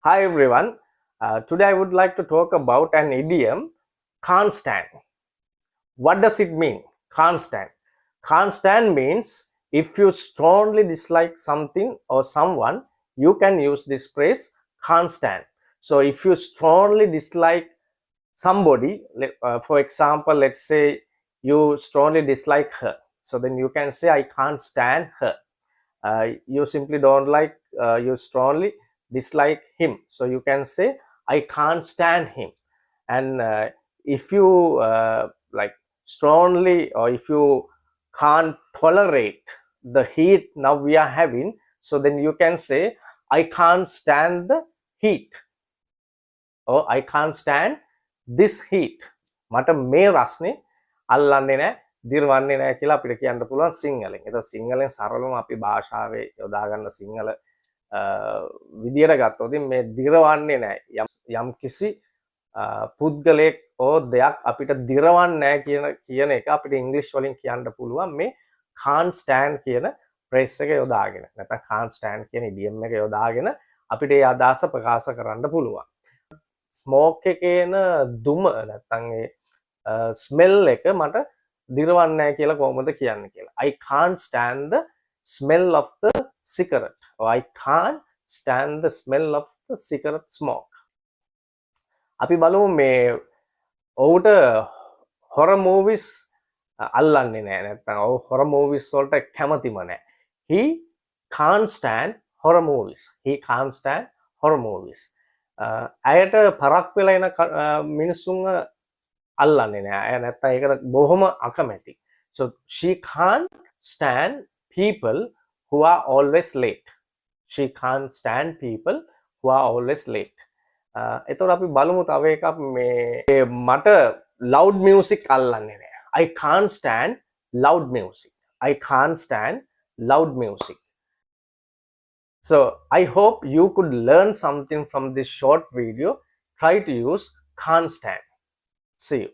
Hi everyone. Today I would like to talk about an idiom, can't stand. What does it mean? Can't stand. Can't stand means if you strongly dislike something or someone, you can use this phrase can't stand. So if you strongly dislike somebody, for example, let's say you strongly dislike her. So then you can say I can't stand her. You simply don't like, you strongly dislike him, so you can say I can't stand him. And if you like strongly, or if you can't tolerate the heat now we are having, so then you can say I can't stand the heat, or I can't stand this heat. මට මේ රස්නේ අල්ලන්නේ නැහැ, දිරවන්නේ නැහැ කියලා අපිට කියන්න පුළුවන් සිංහලෙන්. ඒක සිංහලෙන් සරලවම අපි භාෂාවේ යොදා ගන්න සිංහල විදියට ගත්තොත් මේ දිරවන්නේ නැහැ. යම් කිසි පුද්ගලයෙක් හෝ දෙයක් අපිට දිරවන්නේ නැහැ කියන එක අපිට ඉංග්‍රීසි වලින් කියන්න පුළුවන් මේ can't stand කියන phrase එක යොදාගෙන. නැත්නම් can't stand කියන idiom එක යොදාගෙන අපිට ඒ අදහස ප්‍රකාශ කරන්න පුළුවන්. ස්මෝක් එකේන දුම නැත්තම් ඒ ස්මෙල් එක මට දිරවන්නේ නැහැ කියලා කොහොමද කියන්නේ කියලා. I can't stand the smell of the cigarette, or I can't stand the smell of the cigarette smoke. අපි බලමු මේ ඔහුට horror movies අල්ලන්නේ නැහැ, නැත්තම් ඔහු horror movies වලට කැමතිම නැහැ. He can't stand horror movies. He can't stand horror movies. ඇයට පරක් වෙලා එන මිනිස්සුන්ව අල්ලන්නේ නෑ. ඇය නැත්තම් ඒකට බොහොම අකමැති. So she can't stand people who are always late. She can't stand people who are always late. එතකොට අපි බලමු තව එකක් මේ මට loud music අල්ලන්නේ නෑ. I can't stand loud music. I can't stand loud music. So I hope you could learn something from this short video. Try to use can't stand. See you.